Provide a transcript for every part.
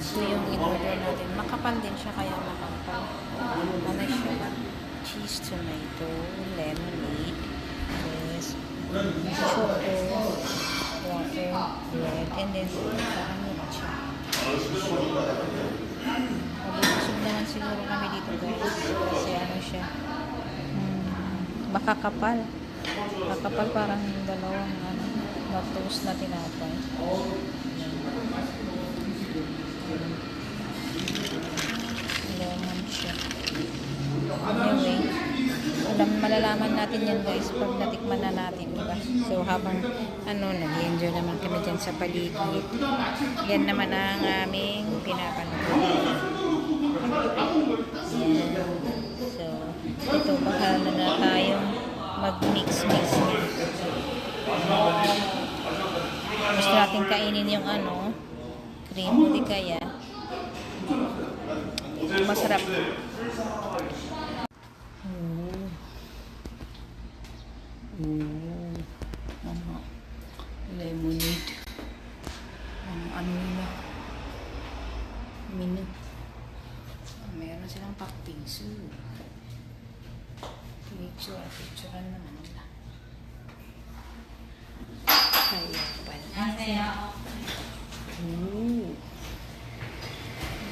So, yung in-order natin, makapal din siya, kaya makapal. Ano siya? Cheese tomato, lemonade, yes, choco, water, bread, and then parang meat siya. Mabubusog naman siguro kami dito, guys. Kasi ano siya, makakapal. Makakapal, parang dalawang na toast na tinapay. Lemon siya. Anyway, malalaman natin yan, guys, pag natikman na natin, diba? So, habang nag-enjoy naman kami dyan sa paligid. Yan naman ang aming pinapanood. So, ito, bahala na tayong mag-mix-mix niya. Gusto natin kainin yung cream, hindi kaya masarap. Lemonade. Nila? Menu. Meron silang pakpingso. Picturean naman nila. Kaya pala.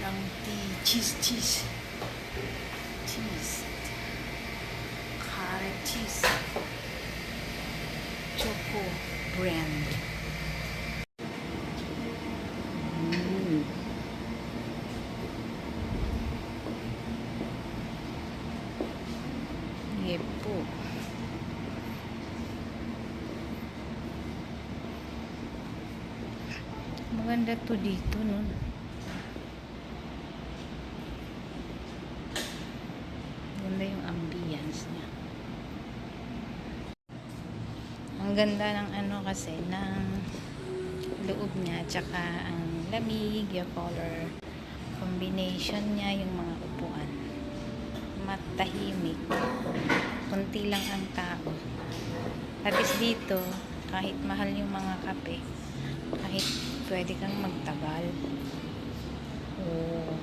Lang cheese. Carrot cheese. Choco brand. Yepo. Maganda to dito, no? Ganda yung ambience niya. Ang ganda ng kasi ng loob niya, tsaka ang lamig, yung color combination niya, yung mga upuan. Matahimik. Kunti lang ang tao. At least dito, kahit mahal yung mga kape, kahit pwede kang magtagal. Oh.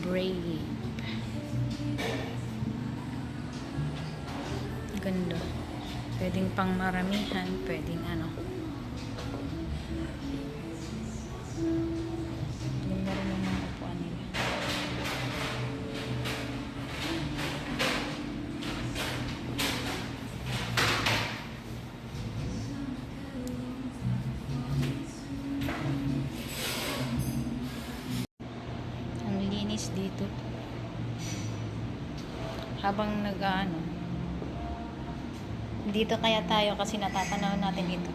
Brave. Ganda. Pwedeng pang maramihan, pwedeng Ganda rin yung mga upuan nila. Ang linis dito. Habang dito kaya tayo kasi natatanaw natin ito.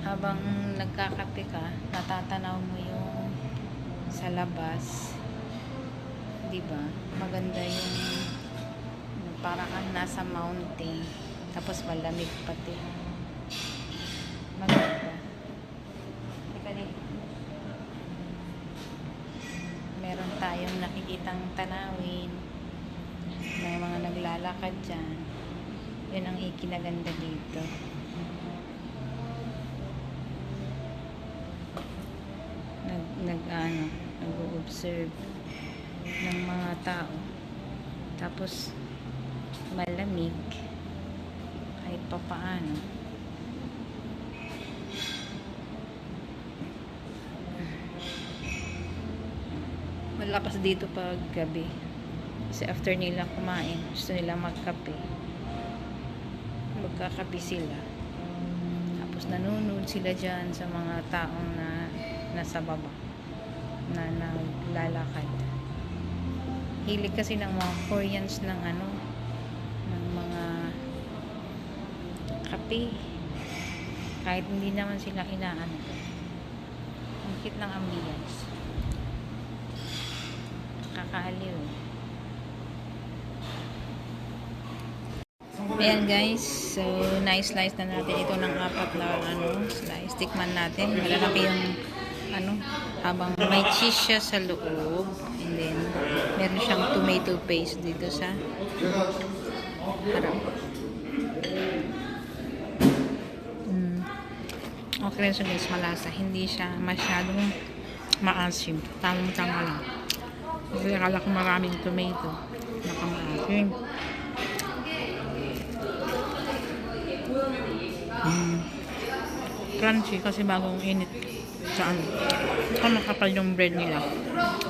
Habang nagkakape ka, natatanaw mo yung sa labas. Diba? Maganda yung para kang nasa mountain. Tapos malamig pati. Maganda. Teka dito. Meron tayong nakikitang tanawin. May mga naglalakad dyan. Yun ang ikinaganda dito. Nag-observe ng mga tao. Tapos malamig kahit pa paano. Malakas dito pag gabi. Kasi after nila kumain, gusto nila magkape. Magkakape sila. Tapos nanonood sila dyan sa mga taong nasa baba na naglalakad. Hilig kasi ng mga Koreans ng ng mga kape. Kahit hindi naman sila inaano. Ang cute ng ambience. Kakaliw. Ayan guys, so na-slice na natin ito ng 4 na slice. Tikman natin. Malalaki yung ano, habang may cheese siya sa loob. And then, meron siyang tomato paste dito sa harap. Okay rin siya guys, malasa. Hindi siya masyadong maasim. Tamang-tama lang. Kasi akala ko maraming tomato. Nakamaasim. Crunchy kasi bagong init sa ano. Makapal yung bread nila.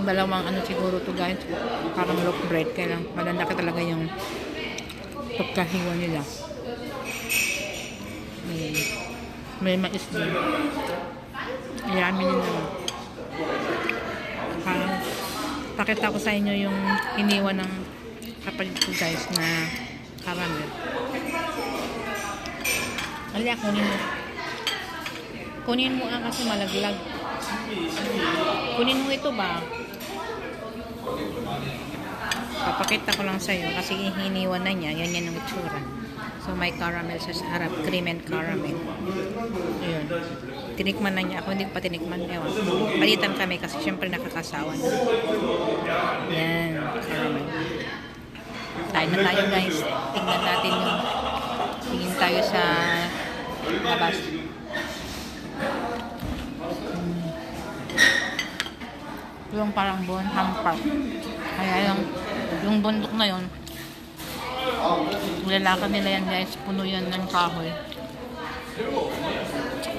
Dalawang ano siguro to guys. Parang loaf bread. Kaya lang malanda ka talaga yung pagkahiwa nila. May mais din. Yummy nila. Pakita ko sa inyo yung iniwan ng kapatid ko guys na caramel. Alya, kunin mo. Kunin mo kasi malaglag. Kunin mo ito ba? Papakita ko lang sa'yo kasi hiniwan na niya. Yan ang itsura. So may caramel sa harap. Cream and caramel. Ayun. Tinikman na niya. Ako hindi pa tinikman. Ewan. Palitan kami kasi syempre nakakasawa na. Yan. Caramel. Tayo na tayo guys. Tingnan natin yung tingin tayo sa labas. Yung parang Bonham Park. Kaya yung bundok na yun, lalakad nila yan guys, puno yan ng kahoy.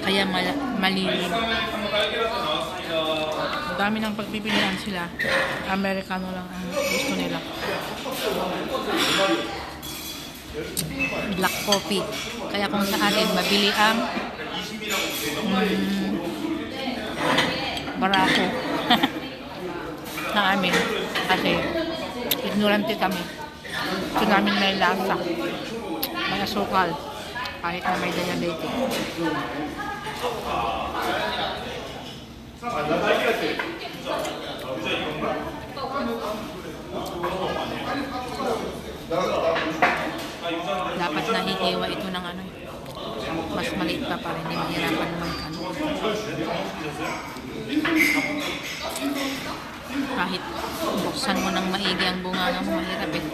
Kaya malilim. Dami ng pagpipilian sila. Amerikano lang ang gusto nila. Black coffee. Kaya kung sa atin, mabili ang barako. Na amin. Kasi ignorante kami. Ito namin may lasa. May asukal. Kahit na may diabetes. Dapat nahihiwa ito ng ano. Mas maliit pa para hindi mahirapan magkano. Kahit buksan mo ng maigi ang bunga mo, mahirap eh.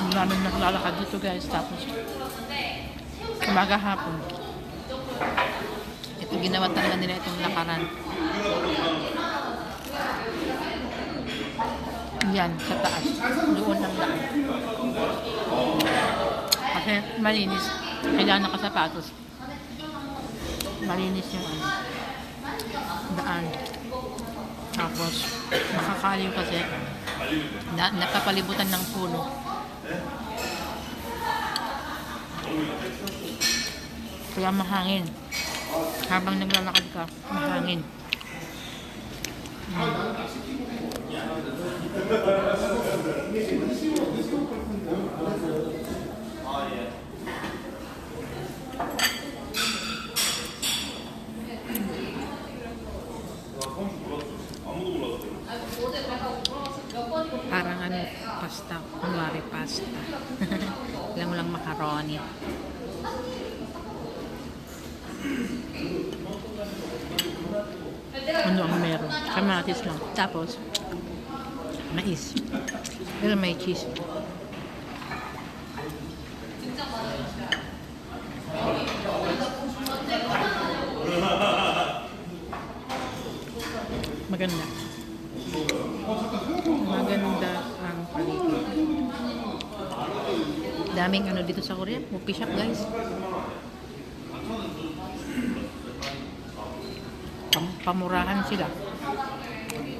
Ang daming naglalakad dito guys, tapos umaga hapon. Ito ginawa talaga nila itong lakaran. Yan, sa taas. Doon ang lakad. Kasi malinis. Kailangan nakasapatos. Malinis yung ano, daan. Tapos, nakakaliw kasi nakapalibutan ng puno. Kaya mahangin. Habang naglalakad ka, mahangin. Parang ano, pasta. Kunwari pasta. Alam mo lang macaroni. Ano ang meron? Kamatis lang. Tapos, mais. Pero may cheese. Maganda. Maganda ang paligid. Daming ano dito sa Korea. Coffee shop guys. Pamurahan sila.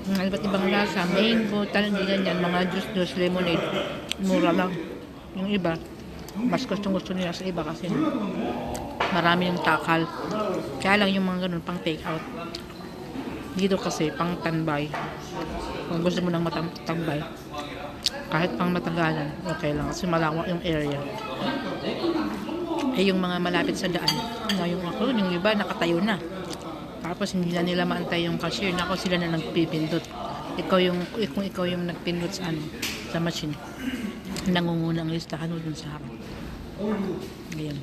Mga iba't ibang lasa. Mango, hindi ganyan. Mga juice, lemonade. Mura lang. Yung iba, mas gusto nila sa iba kasi marami yung takal. Kaya lang yung mga ganun pang take out. Dito kasi pang tanbay. Kung gusto mo ng matambay, kahit pang matagalan, okay lang. Kasi malawak yung area. Eh yung mga malapit sa daan, yung ako, yung iba nakatayo na. Tapos hindi na nila maantay yung cashier. Nako, sila na nagpipindot. Kung ikaw yung nagpindot sa machine. Nangungunang listahan mo dun sa harap. Ayan.